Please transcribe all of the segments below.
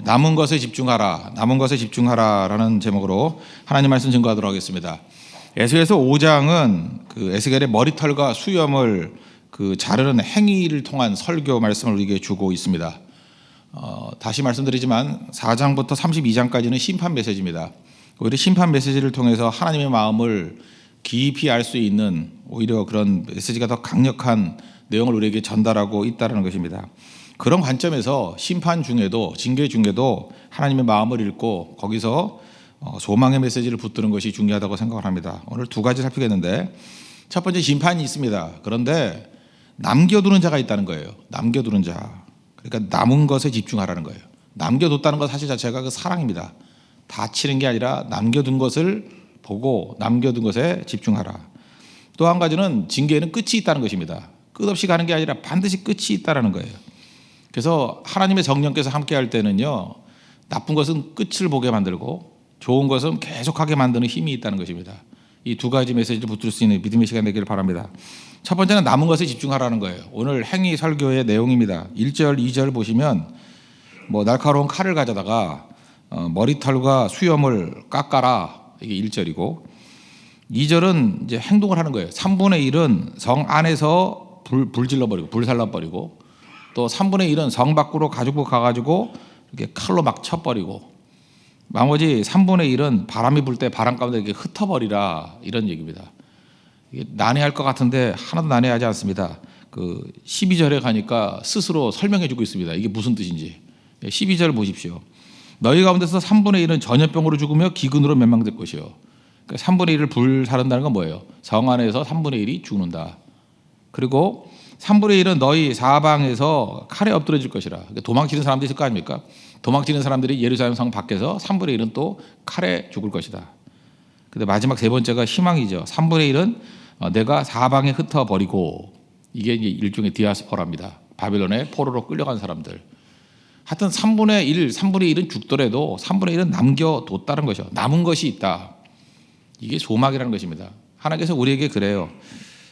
남은 것에 집중하라, 남은 것에 집중하라라는 제목으로 하나님 말씀 증거하도록 하겠습니다. 에스겔서 5장은 그 에스겔의 머리털과 수염을 자르는 행위를 통한 설교 말씀을 우리에게 주고 있습니다. 다시 말씀드리지만 4장부터 32장까지는 심판 메시지입니다. 오히려 심판 메시지를 통해서 하나님의 마음을 깊이 알 수 있는 오히려 그런 메시지가 더 강력한 내용을 우리에게 전달하고 있다는 것입니다. 그런 관점에서 심판 중에도, 징계 중에도 하나님의 마음을 읽고 거기서 소망의 메시지를 붙드는 것이 중요하다고 생각을 합니다. 오늘 두 가지 살피겠는데, 첫 번째, 심판이 있습니다. 그런데 남겨두는 자가 있다는 거예요. 남겨두는 자. 그러니까 남은 것에 집중하라는 거예요. 남겨뒀다는 것 사실 자체가 그 사랑입니다. 다치는 게 아니라 남겨둔 것을 보고 남겨둔 것에 집중하라. 또 한 가지는 징계에는 끝이 있다는 것입니다. 끝없이 가는 게 아니라 반드시 끝이 있다는 거예요. 그래서 하나님의 성령께서 함께 할 때는요, 나쁜 것은 끝을 보게 만들고 좋은 것은 계속하게 만드는 힘이 있다는 것입니다. 이 두 가지 메시지를 붙들 수 있는 믿음의 시간 되기를 바랍니다. 첫 번째는 남은 것에 집중하라는 거예요. 오늘 행위 설교의 내용입니다. 1절, 2절 보시면 날카로운 칼을 가져다가 머리털과 수염을 깎아라. 이게 1절이고, 2절은 이제 행동을 하는 거예요. 3분의 1은 성 안에서 불 질러버리고, 불 살라버리고, 또 3분의 1은 성 밖으로 가지고 가가지고 이렇게 칼로 막 쳐버리고, 나머지 3분의 1은 바람이 불 때 바람 가운데 이렇게 흩어버리라, 이런 얘기입니다. 이게 난해할 것 같은데 하나도 난해하지 않습니다. 12절에 가니까 스스로 설명해 주고 있습니다. 이게 무슨 뜻인지. 12절 보십시오. 너희 가운데서 3분의 1은 전염병으로 죽으며 기근으로 멸망될 것이요. 그러니까 3분의 1을 불 사른다는 건 뭐예요? 성 안에서 3분의 1이 죽는다. 그리고 3분의 1은 너희 사방에서 칼에 엎드러질 것이라. 그러니까 도망치는 사람들이 있을 거 아닙니까? 도망치는 사람들이 예루살렘 성 밖에서 3분의 1은 또 칼에 죽을 것이다. 근데 마지막 세 번째가 희망이죠. 3분의 1은 내가 사방에 흩어버리고, 이게 이제 일종의 디아스포라입니다. 바벨론에 포로로 끌려간 사람들. 하여튼 3분의 1은 죽더라도 3분의 1은 남겨뒀다는 것이죠. 남은 것이 있다. 이게 소망이라는 것입니다. 하나님께서 우리에게 그래요.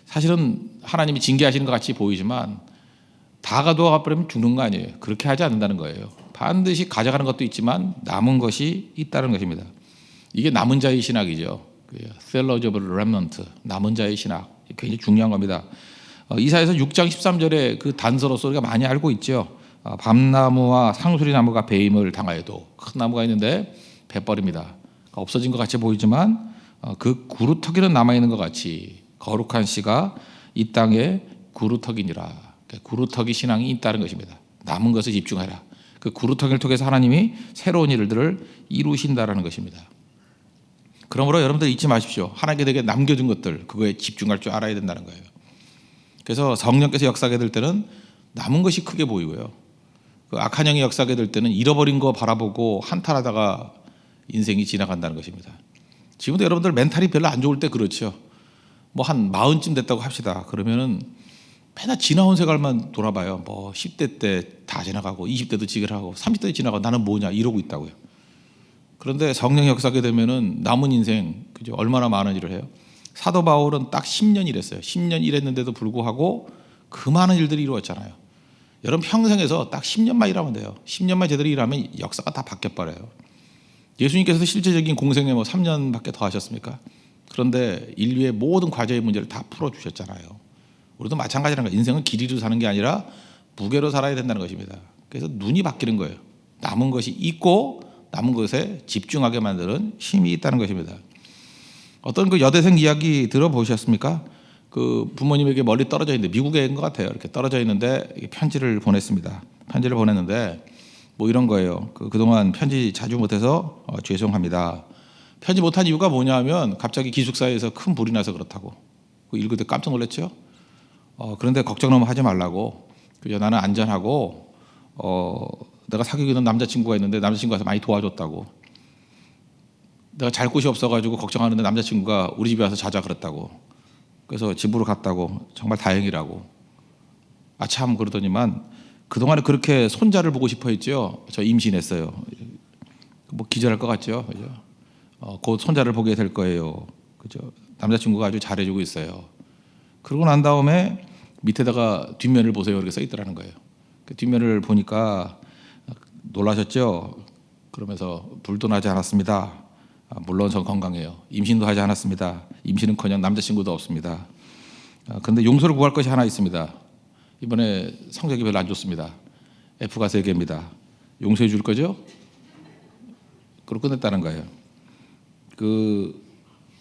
사실은 하나님이 징계하시는 것 같이 보이지만 다 가져가버리면 죽는 거 아니에요. 그렇게 하지 않는다는 거예요. 반드시 가져가는 것도 있지만 남은 것이 있다는 것입니다. 이게 남은 자의 신학이죠. Theology of Remnant, 남은 자의 신학. 굉장히 중요한 겁니다. 이사야서 6장 13절에 그 단서로서 우리가 많이 알고 있죠. 밤나무와 상수리 나무가 배임을 당하여도, 큰 나무가 있는데 베버립니다. 없어진 것 같이 보이지만 그 구루터기는 남아있는 것 같이 거룩한 씨가 이 땅에 구루터기니라. 구루터기 신앙이 있다는 것입니다. 남은 것에 집중하라. 그 구루터기를 통해서 하나님이 새로운 일들을 이루신다라는 것입니다. 그러므로 여러분들 잊지 마십시오. 하나님께 남겨준 것들, 그거에 집중할 줄 알아야 된다는 거예요. 그래서 성령께서 역사하게 될 때는 남은 것이 크게 보이고요, 악한 영이 역사하게 될 때는 잃어버린 거 바라보고 한탄하다가 인생이 지나간다는 것입니다. 지금도 여러분들 멘탈이 별로 안 좋을 때 그렇죠. 한 40쯤 됐다고 합시다. 그러면은 맨날 지나온 세월만 돌아봐요. 10대 때 다 지나가고 20대도 지나가고 30대도 지나가고 나는 뭐냐 이러고 있다고요. 그런데 성령 역사하게 되면은 남은 인생, 그죠? 얼마나 많은 일을 해요. 사도 바울은 딱 10년 일했어요. 10년 일했는데도 불구하고 그 많은 일들이 이루어졌잖아요. 여러분 평생에서 딱 10년만 일하면 돼요. 10년만 제대로 일하면 역사가 다 바뀌어버려요. 예수님께서도 실제적인 공생에 3년밖에 더 하셨습니까? 그런데 인류의 모든 과제의 문제를 다 풀어주셨잖아요. 우리도 마찬가지라는 거예요. 인생은 길이로 사는 게 아니라 무게로 살아야 된다는 것입니다. 그래서 눈이 바뀌는 거예요. 남은 것이 있고 남은 것에 집중하게 만드는 힘이 있다는 것입니다. 어떤 여대생 이야기 들어보셨습니까? 부모님에게 멀리 떨어져 있는데, 미국인 것 같아요. 이렇게 떨어져 있는데 편지를 보냈습니다. 편지를 보냈는데 이런 거예요. 그동안 편지 자주 못해서 죄송합니다. 편지 못한 이유가 뭐냐면 갑자기 기숙사에서 큰 불이 나서 그렇다고. 읽을 때 깜짝 놀랐죠. 그런데 걱정 너무 하지 말라고. 그죠? 나는 안전하고 내가 사귀고 있는 남자친구가 있는데 남자친구가 많이 도와줬다고. 내가 잘 곳이 없어가지고 걱정하는데 남자친구가 우리 집에 와서 자자 그랬다고. 그래서 집으로 갔다고. 정말 다행이라고. 참 그러더니만 그동안에 그렇게 손자를 보고 싶어 했죠. 저 임신했어요. 기절할 것 같죠. 그죠? 곧 손자를 보게 될 거예요. 그죠? 남자친구가 아주 잘해주고 있어요. 그러고 난 다음에 밑에다가 뒷면을 보세요. 이렇게 써 있더라는 거예요. 그 뒷면을 보니까 놀라셨죠? 그러면서 불도 나지 않았습니다. 물론 전 건강해요. 임신도 하지 않았습니다. 임신은커녕 남자친구도 없습니다. 그런데 용서를 구할 것이 하나 있습니다. 이번에 성적이 별로 안 좋습니다. F가 3개입니다. 용서해 줄 거죠? 그러고 끝냈다는 거예요.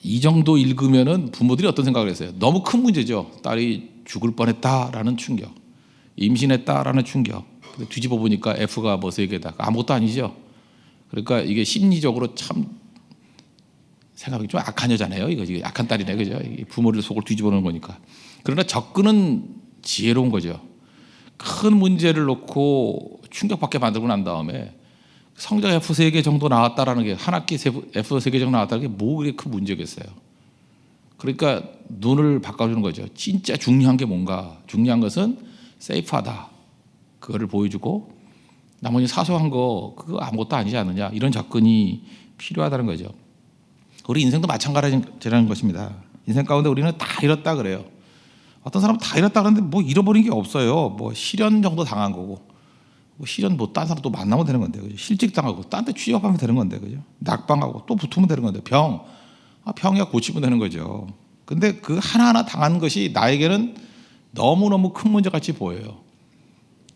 이 정도 읽으면은 부모들이 어떤 생각을 했어요? 너무 큰 문제죠. 딸이 죽을 뻔했다라는 충격, 임신했다라는 충격. 근데 뒤집어 보니까 F가 뭐 3개다. 아무것도 아니죠. 그러니까 이게 심리적으로 참 생각이 좀 악한 여자네요. 이거 악한 딸이네, 그죠? 부모를 속을 뒤집어 놓은 거니까. 그러나 접근은 지혜로운 거죠. 큰 문제를 놓고 충격받게 만들고 난 다음에 성적 F 3개 정도 나왔다라는 게, 한 학기 F 3개 정도 나왔다는 게 뭐 그렇게 큰 문제겠어요. 그러니까 눈을 바꿔주는 거죠. 진짜 중요한 게 뭔가. 중요한 것은 세이프하다. 그거를 보여주고 나머지 사소한 거 그거 아무것도 아니지 않느냐. 이런 접근이 필요하다는 거죠. 우리 인생도 마찬가지라는 것입니다. 인생 가운데 우리는 다 잃었다 그래요. 어떤 사람은 다 잃었다 그러는데 뭐 잃어버린 게 없어요. 뭐 실연 정도 당한 거고, 뭐 실연 뭐 딴 사람 또 만나면 되는 건데, 그죠? 실직 당하고 딴 데 취업하면 되는 건데, 그죠? 낙방하고 또 붙으면 되는 건데, 병이야 고치면 되는 거죠. 근데 그 하나하나 당한 것이 나에게는 너무너무 큰 문제 같이 보여요.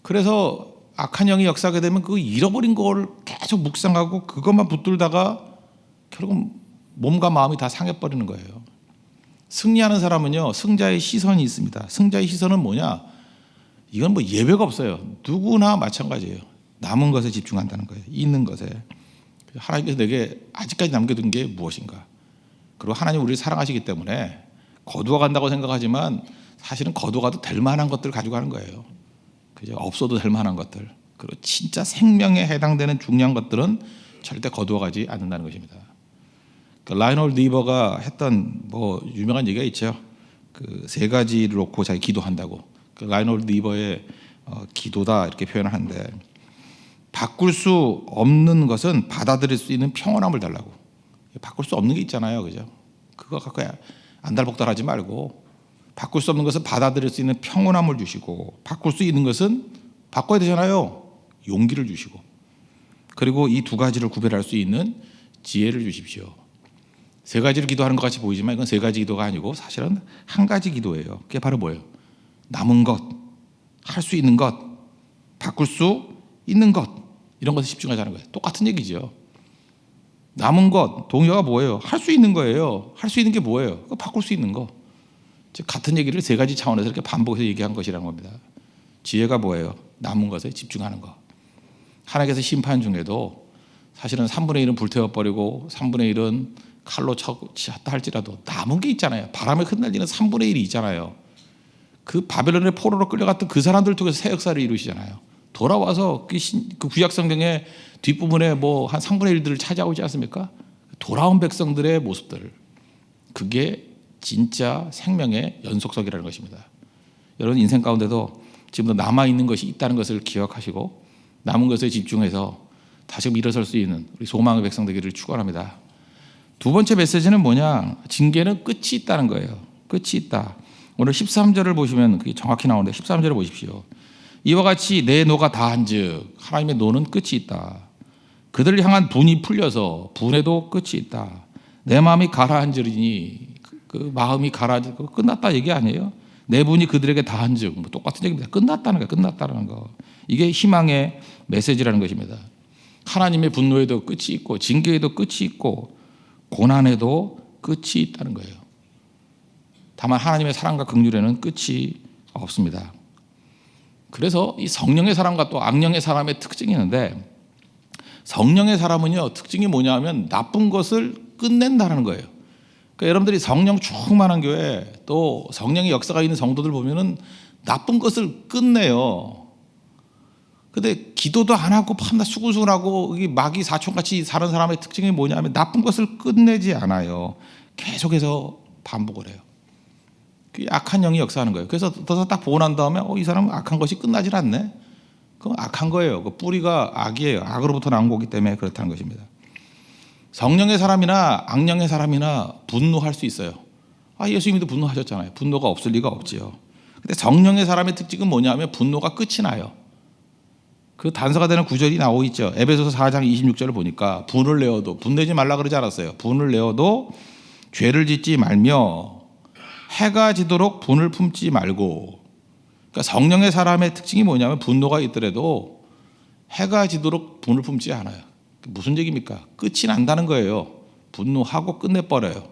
그래서 악한 영이 역사하게 되면 그 잃어버린 걸 계속 묵상하고 그것만 붙들다가 결국 몸과 마음이 다 상해버리는 거예요. 승리하는 사람은요, 승자의 시선이 있습니다. 승자의 시선은 뭐냐? 이건 뭐 예외가 없어요. 누구나 마찬가지예요. 남은 것에 집중한다는 거예요. 있는 것에. 하나님께서 내게 아직까지 남겨둔 게 무엇인가? 그리고 하나님 우리를 사랑하시기 때문에 거두어 간다고 생각하지만 사실은 거두어가도 될 만한 것들을 가지고 가는 거예요. 그죠? 없어도 될 만한 것들. 그리고 진짜 생명에 해당되는 중요한 것들은 절대 거두어 가지 않는다는 것입니다. 라이놀 리버가 했던 뭐 유명한 얘기가 있죠. 그 3가지를 놓고 자기 기도한다고. 라이놀 리버의 기도다 이렇게 표현을 하는데, 바꿀 수 없는 것은 받아들일 수 있는 평온함을 달라고. 바꿀 수 없는 게 있잖아요, 그죠? 그거 갖고 안달복달하지 말고, 바꿀 수 없는 것은 받아들일 수 있는 평온함을 주시고, 바꿀 수 있는 것은 바꿔야 되잖아요. 용기를 주시고, 그리고 이 2가지를 구별할 수 있는 지혜를 주십시오. 3가지를 기도하는 것 같이 보이지만 이건 3가지 기도가 아니고 사실은 1가지 기도예요. 그게 바로 뭐예요? 남은 것, 할 수 있는 것, 바꿀 수 있는 것, 이런 것에 집중하자는 거예요. 똑같은 얘기죠. 남은 것, 동의어가 뭐예요? 할 수 있는 거예요. 할 수 있는 게 뭐예요? 바꿀 수 있는 거. 즉 같은 얘기를 3가지 차원에서 이렇게 반복해서 얘기한 것이라는 겁니다. 지혜가 뭐예요? 남은 것에 집중하는 것. 하나님께서 심판 중에도 사실은 3분의 1은 불태워버리고 3분의 1은 칼로 쳤다 할지라도 남은 게 있잖아요. 바람에 흩날리는 3분의 1이 있잖아요. 그 바벨론의 포로로 끌려갔던 그 사람들 통해서 새 역사를 이루시잖아요. 돌아와서 그 구약 성경의 뒷부분에 뭐 한 3분의 1들을 차지하고 있지 않습니까? 돌아온 백성들의 모습들, 그게 진짜 생명의 연속성이라는 것입니다. 여러분 인생 가운데도 지금도 남아있는 것이 있다는 것을 기억하시고 남은 것에 집중해서 다시금 일어설 수 있는 우리 소망의 백성 되기를 축원합니다. 2번째 메시지는 뭐냐? 징계는 끝이 있다는 거예요. 끝이 있다. 오늘 13절을 보시면 그게 정확히 나오는데 13절을 보십시오. 이와 같이 내 노가 다한즉 하나님의 노는 끝이 있다. 그들을 향한 분이 풀려서 분에도 끝이 있다. 내 마음이 가라앉으리니 그 마음이 가라앉고 끝났다 얘기 아니에요? 내 분이 그들에게 다한즉 뭐 똑같은 얘기입니다. 끝났다는 거, 끝났다는 거. 이게 희망의 메시지라는 것입니다. 하나님의 분노에도 끝이 있고 징계에도 끝이 있고 고난에도 끝이 있다는 거예요. 다만 하나님의 사랑과 긍휼에는 끝이 없습니다. 그래서 이 성령의 사람과 또 악령의 사람의 특징이 있는데, 성령의 사람은요 특징이 뭐냐면 나쁜 것을 끝낸다는 거예요. 그러니까 여러분들이 성령 충만한 교회 또 성령의 역사가 있는 성도들 보면은 나쁜 것을 끝내요. 근데 기도도 안 하고 밤낮 수근수근하고 마귀 사촌같이 사는 사람의 특징이 뭐냐면 나쁜 것을 끝내지 않아요. 계속해서 반복을 해요. 그 악한 영이 역사하는 거예요. 그래서 딱 보고 난 다음에 이 사람은 악한 것이 끝나질 않네. 그건 악한 거예요. 그 뿌리가 악이에요. 악으로부터 나온 거기 때문에 그렇다는 것입니다. 성령의 사람이나 악령의 사람이나 분노할 수 있어요. 예수님도 분노하셨잖아요. 분노가 없을 리가 없지요. 근데 성령의 사람의 특징은 뭐냐면 분노가 끝이 나요. 그 단서가 되는 구절이 나오고 있죠. 에베소서 4장 26절을 보니까 분을 내어도, 분내지 말라 그러지 않았어요. 분을 내어도 죄를 짓지 말며 해가 지도록 분을 품지 말고. 그러니까 성령의 사람의 특징이 뭐냐면 분노가 있더라도 해가 지도록 분을 품지 않아요. 무슨 얘기입니까? 끝이 난다는 거예요. 분노하고 끝내버려요.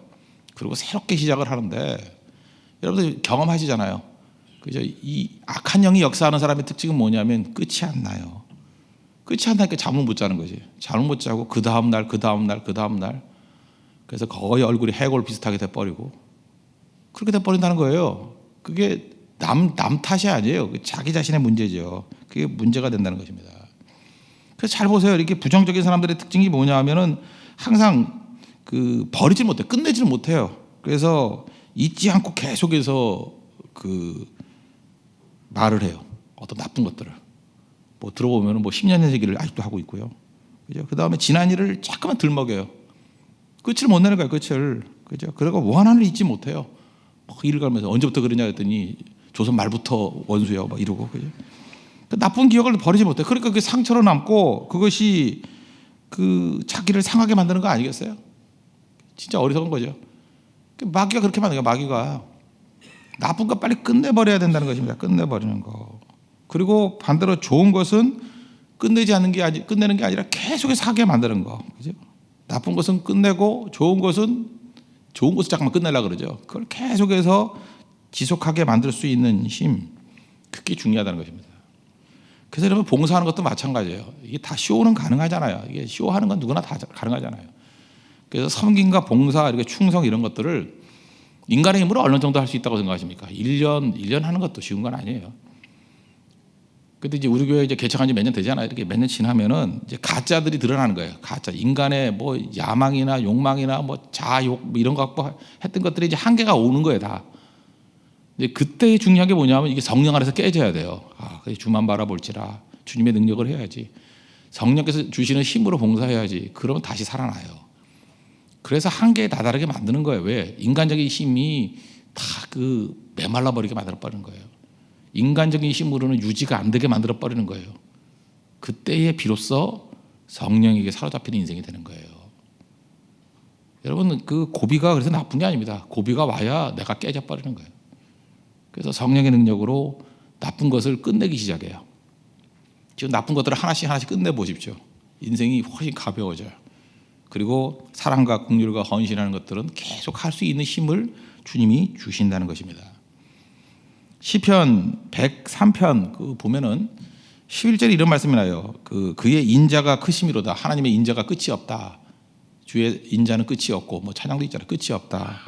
그리고 새롭게 시작을 하는데, 여러분들 경험하시잖아요. 그죠? 이 악한 영이 역사하는 사람의 특징은 뭐냐면 끝이 안 나요. 끝이 안 나니까 잠을 못 자는 거지. 잠을 못 자고 그 다음 날, 그래서 거의 얼굴이 해골 비슷하게 돼버리고 그렇게 돼버린다는 거예요. 그게 남 탓이 아니에요. 자기 자신의 문제죠. 그게 문제가 된다는 것입니다. 그래서 잘 보세요. 이렇게 부정적인 사람들의 특징이 뭐냐 하면은 항상 그 버리질 못해, 끝내지를 못해요. 그래서 잊지 않고 계속해서 그 말을 해요. 어떤 나쁜 것들을. 뭐 들어보면 뭐 10년 얘기를 아직도 하고 있고요. 그죠? 그 다음에 지난 일을 자꾸만 들먹여요. 끝을 못 내는 거예요, 끝을. 그죠? 그리고 원한을 잊지 못해요. 막 일을 가면서 언제부터 그러냐 했더니 조선 말부터 원수요, 막 이러고. 그죠? 그 나쁜 기억을 버리지 못해. 그러니까 그 상처로 남고 그것이 그 자기를 상하게 만드는 거 아니겠어요? 진짜 어리석은 거죠. 마귀가 그렇게 만드는 거예요, 마귀가. 나쁜 거 빨리 끝내버려야 된다는 것입니다. 끝내버리는 거. 그리고 반대로 좋은 것은 끝내는 게 아니라 계속해서 하게 만드는 거. 그죠? 나쁜 것은 끝내고 좋은 것을 잠깐만 끝내려고 그러죠. 그걸 계속해서 지속하게 만들 수 있는 힘. 그게 중요하다는 것입니다. 그래서 여러분 봉사하는 것도 마찬가지예요. 이게 다 쇼는 가능하잖아요. 이게 쇼하는 건 누구나 다 가능하잖아요. 그래서 섬김과 봉사, 이렇게 충성 이런 것들을 인간의 힘으로 어느 정도 할 수 있다고 생각하십니까? 1년 하는 것도 쉬운 건 아니에요. 근데 이제 우리 교회 이제 개척한 지 몇 년 되잖아요. 이렇게 몇 년 지나면은 이제 가짜들이 드러나는 거예요. 가짜. 인간의 뭐 야망이나 욕망이나 뭐 자욕 뭐 이런 거 갖고 했던 것들이 이제 한계가 오는 거예요, 다. 이제 그때 중요한 게 뭐냐면 이게 성령 안에서 깨져야 돼요. 그래서 주만 바라볼지라. 주님의 능력을 해야지. 성령께서 주시는 힘으로 봉사해야지. 그러면 다시 살아나요. 그래서 한계에 다다르게 만드는 거예요. 왜? 인간적인 힘이 다 그 메말라 버리게 만들어 버리는 거예요. 인간적인 힘으로는 유지가 안 되게 만들어 버리는 거예요. 그때에 비로소 성령에게 사로잡히는 인생이 되는 거예요. 여러분, 그 고비가 그래서 나쁜 게 아닙니다. 고비가 와야 내가 깨져 버리는 거예요. 그래서 성령의 능력으로 나쁜 것을 끝내기 시작해요. 지금 나쁜 것들을 하나씩 끝내 보십시오. 인생이 훨씬 가벼워져요. 그리고 사랑과 긍휼과 헌신하는 것들은 계속 할 수 있는 힘을 주님이 주신다는 것입니다. 시편 103편 그 보면은 11절에 이런 말씀이 나요. 그의 인자가 크심이로다. 하나님의 인자가 끝이 없다. 주의 인자는 끝이 없고 뭐 찬양도 있잖아요. 끝이 없다.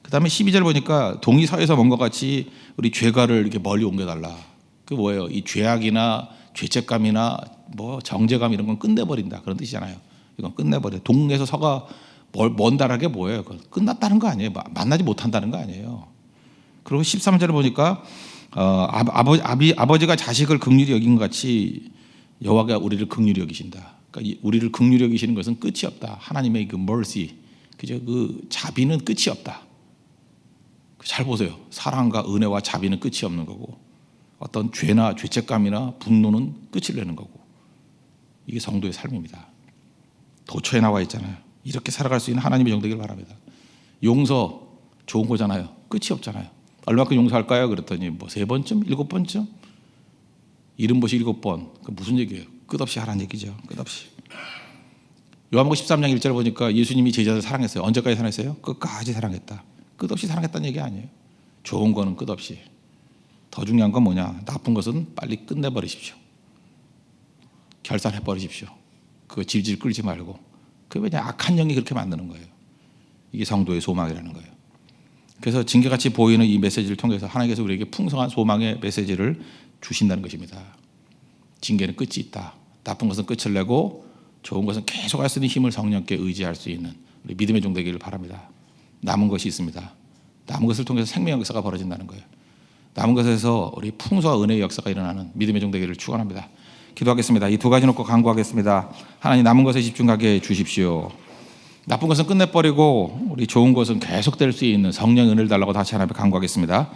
그다음에 12절 보니까 동이 서에서 먼 것 같이 우리 죄가를 이렇게 멀리 옮겨달라. 그 뭐예요? 이 죄악이나 죄책감이나 뭐 정죄감 이런 건 끝내버린다. 그런 뜻이잖아요. 이건 끝내버려. 동에서 서가 먼다라는 게 뭐예요? 끝났다는 거 아니에요. 만나지 못한다는 거 아니에요. 그리고 13절을 보니까 아버지가 자식을 긍휼히 여긴 것 같이 여호와가 우리를 긍휼히 여기신다. 그러니까 우리를 긍휼히 여기시는 것은 끝이 없다. 하나님의 그 mercy, 그죠? 그 자비는 끝이 없다. 잘 보세요. 사랑과 은혜와 자비는 끝이 없는 거고 어떤 죄나 죄책감이나 분노는 끝을 내는 거고 이게 성도의 삶입니다. 도처에 나와 있잖아요. 이렇게 살아갈 수 있는 하나님의 종 되기를 바랍니다. 용서 좋은 거잖아요. 끝이 없잖아요. 얼마큼 용서할까요? 그랬더니 뭐 3번쯤? 7번쯤? 70번씩 7번. 그 무슨 얘기예요? 끝없이 하라는 얘기죠. 끝없이. 요한복음 13장 1절 보니까 예수님이 제자들 사랑했어요. 언제까지 사랑했어요? 끝까지 사랑했다. 끝없이 사랑했다는 얘기 아니에요. 좋은 거는 끝없이. 더 중요한 건 뭐냐? 나쁜 것은 빨리 끝내버리십시오. 결산해버리십시오. 그거 질질 끌지 말고. 그게 왜냐? 악한 영이 그렇게 만드는 거예요. 이게 성도의 소망이라는 거예요. 그래서 징계같이 보이는 이 메시지를 통해서 하나님께서 우리에게 풍성한 소망의 메시지를 주신다는 것입니다. 징계는 끝이 있다. 나쁜 것은 끝을 내고 좋은 것은 계속 할 수 있는 힘을 성령께 의지할 수 있는 우리 믿음의 종 되기를 바랍니다. 남은 것이 있습니다. 남은 것을 통해서 생명의 역사가 벌어진다는 거예요. 남은 것에서 우리 풍성한 은혜의 역사가 일어나는 믿음의 종 되기를 축원합니다. 기도하겠습니다. 이 두 가지 놓고 간구하겠습니다. 하나님, 남은 것에 집중하게 해 주십시오. 나쁜 것은 끝내버리고 우리 좋은 것은 계속될 수 있는 성령의 은혜를 달라고 다시 하나님 앞에 간구하겠습니다.